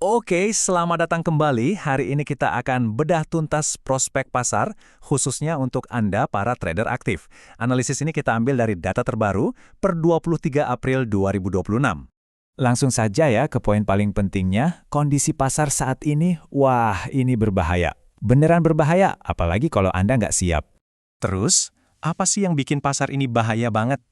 Oke, selamat datang kembali. Hari ini kita akan bedah tuntas prospek pasar, khususnya untuk Anda para trader aktif. Analisis ini kita ambil dari data terbaru per 23 April 2026. Langsung saja ya ke poin paling pentingnya, kondisi pasar saat ini, wah ini berbahaya. Beneran berbahaya, apalagi kalau Anda nggak siap. Terus, apa sih yang bikin pasar ini bahaya banget?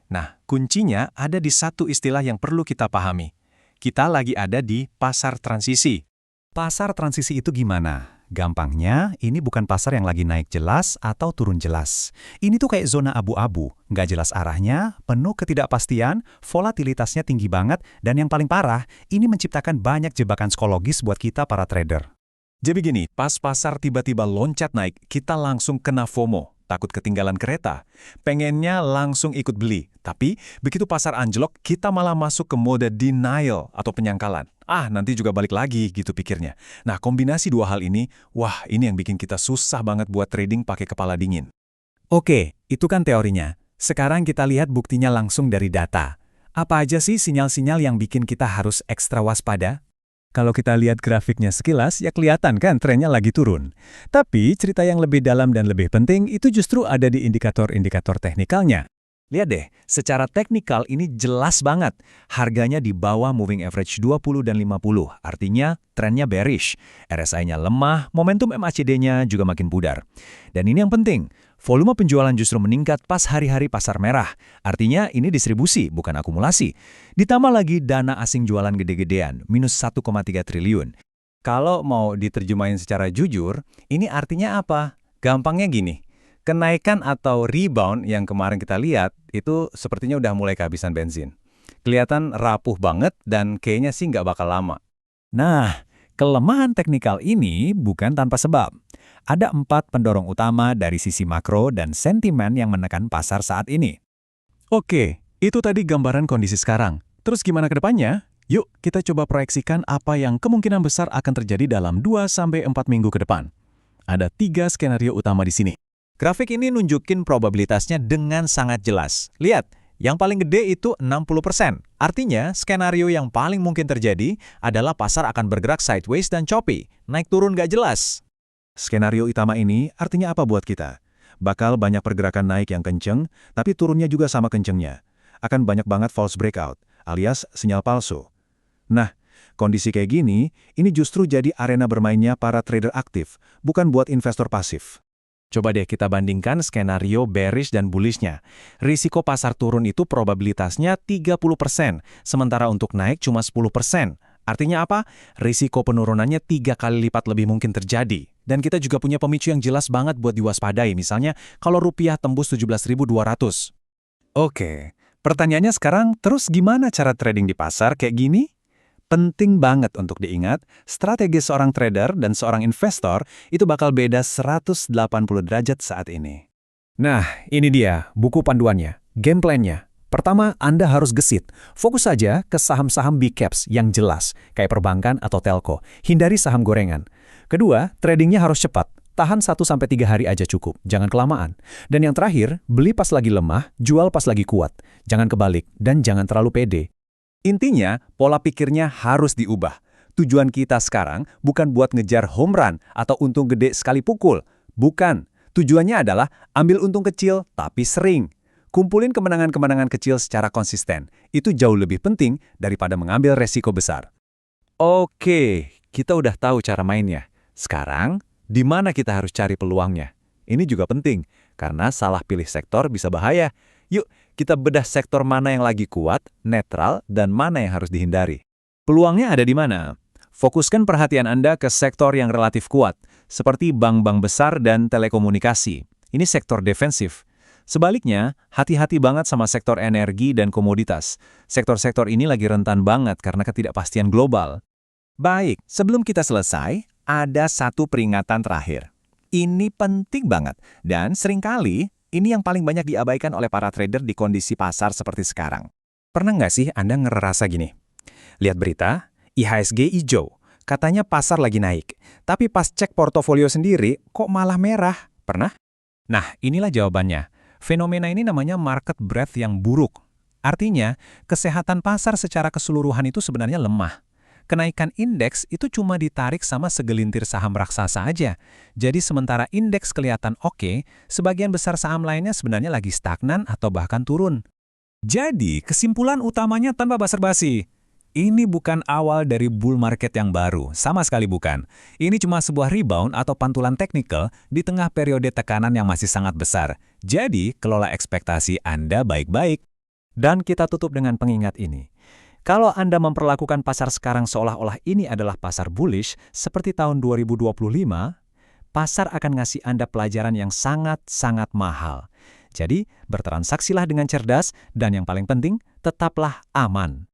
Nah, kuncinya ada di satu istilah yang perlu kita pahami. Kita lagi ada di pasar transisi. Pasar transisi itu gimana? Gampangnya, ini bukan pasar yang lagi naik jelas atau turun jelas. Ini tuh kayak zona abu-abu, nggak jelas arahnya, penuh ketidakpastian, volatilitasnya tinggi banget, dan yang paling parah, ini menciptakan banyak jebakan psikologis buat kita para trader. Jadi gini, pas pasar tiba-tiba loncat naik, kita langsung kena FOMO. Takut ketinggalan kereta, pengennya langsung ikut beli. Tapi, begitu pasar anjlok, kita malah masuk ke mode denial atau penyangkalan. Nanti juga balik lagi, gitu pikirnya. Nah, kombinasi dua hal ini, wah ini yang bikin kita susah banget buat trading pakai kepala dingin. Oke, itu kan teorinya. Sekarang kita lihat buktinya langsung dari data. Apa aja sih sinyal-sinyal yang bikin kita harus ekstra waspada? Kalau kita lihat grafiknya sekilas, ya kelihatan kan trennya lagi turun. Tapi cerita yang lebih dalam dan lebih penting itu justru ada di indikator-indikator teknikalnya. Lihat deh, secara teknikal ini jelas banget. Harganya di bawah moving average 20 dan 50, artinya trennya bearish. RSI-nya lemah, momentum MACD-nya juga makin pudar. Dan ini yang penting, volume penjualan justru meningkat pas hari-hari pasar merah. Artinya ini distribusi, bukan akumulasi. Ditambah lagi dana asing jualan gede-gedean, minus 1,3 triliun. Kalau mau diterjemahin secara jujur, ini artinya apa? Gampangnya gini. Kenaikan atau rebound yang kemarin kita lihat, itu sepertinya udah mulai kehabisan bensin. Kelihatan rapuh banget dan kayaknya sih nggak bakal lama. Nah, kelemahan teknikal ini bukan tanpa sebab. Ada 4 pendorong utama dari sisi makro dan sentimen yang menekan pasar saat ini. Oke, itu tadi gambaran kondisi sekarang. Terus gimana ke depannya? Yuk, kita coba proyeksikan apa yang kemungkinan besar akan terjadi dalam 2-4 minggu ke depan. Ada 3 skenario utama di sini. Grafik ini nunjukin probabilitasnya dengan sangat jelas. Lihat, yang paling gede itu 60%. Artinya, skenario yang paling mungkin terjadi adalah pasar akan bergerak sideways dan choppy, naik turun gak jelas. Skenario utama ini artinya apa buat kita? Bakal banyak pergerakan naik yang kenceng, tapi turunnya juga sama kencengnya. Akan banyak banget false breakout, alias sinyal palsu. Nah, kondisi kayak gini, ini justru jadi arena bermainnya para trader aktif, bukan buat investor pasif. Coba deh kita bandingkan skenario bearish dan bullishnya. Risiko pasar turun itu probabilitasnya 30%, sementara untuk naik cuma 10%. Artinya apa? Risiko penurunannya 3 kali lipat lebih mungkin terjadi. Dan kita juga punya pemicu yang jelas banget buat diwaspadai, misalnya kalau rupiah tembus 17.200. Oke, pertanyaannya sekarang, terus gimana cara trading di pasar kayak gini? Penting banget untuk diingat, strategi seorang trader dan seorang investor itu bakal beda 180 derajat saat ini. Nah, ini dia buku panduannya, game plan-nya. Pertama, Anda harus gesit. Fokus saja ke saham-saham big caps yang jelas, kayak perbankan atau telco. Hindari saham gorengan. Kedua, tradingnya harus cepat. Tahan 1-3 hari aja cukup, jangan kelamaan. Dan yang terakhir, beli pas lagi lemah, jual pas lagi kuat. Jangan kebalik, dan jangan terlalu pede. Intinya, pola pikirnya harus diubah. Tujuan kita sekarang bukan buat ngejar home run atau untung gede sekali pukul. Bukan. Tujuannya adalah ambil untung kecil tapi sering. Kumpulin kemenangan-kemenangan kecil secara konsisten. Itu jauh lebih penting daripada mengambil resiko besar. Oke, kita udah tahu cara mainnya. Sekarang, di mana kita harus cari peluangnya? Ini juga penting, karena salah pilih sektor bisa bahaya. Yuk, kita bedah sektor mana yang lagi kuat, netral, dan mana yang harus dihindari. Peluangnya ada di mana? Fokuskan perhatian Anda ke sektor yang relatif kuat, seperti bank-bank besar dan telekomunikasi. Ini sektor defensif. Sebaliknya, hati-hati banget sama sektor energi dan komoditas. Sektor-sektor ini lagi rentan banget karena ketidakpastian global. Baik, sebelum kita selesai, ada satu peringatan terakhir. Ini penting banget, dan seringkali ini yang paling banyak diabaikan oleh para trader di kondisi pasar seperti sekarang. Pernah nggak sih Anda ngerasa gini? Lihat berita, IHSG hijau, katanya pasar lagi naik. Tapi pas cek portofolio sendiri, kok malah merah? Pernah? Nah, inilah jawabannya. Fenomena ini namanya market breadth yang buruk. Artinya, kesehatan pasar secara keseluruhan itu sebenarnya lemah. kenaikan indeks itu cuma ditarik sama segelintir saham raksasa aja. Jadi sementara indeks kelihatan oke, sebagian besar saham lainnya sebenarnya lagi stagnan atau bahkan turun. Jadi, kesimpulan utamanya tanpa basa-basi. Ini bukan awal dari bull market yang baru, sama sekali bukan. Ini cuma sebuah rebound atau pantulan teknikal di tengah periode tekanan yang masih sangat besar. Jadi, kelola ekspektasi Anda baik-baik. Dan kita tutup dengan pengingat ini. Kalau Anda memperlakukan pasar sekarang seolah-olah ini adalah pasar bullish, seperti tahun 2025, pasar akan ngasih Anda pelajaran yang sangat-sangat mahal. Jadi, bertransaksilah dengan cerdas, dan yang paling penting, tetaplah aman.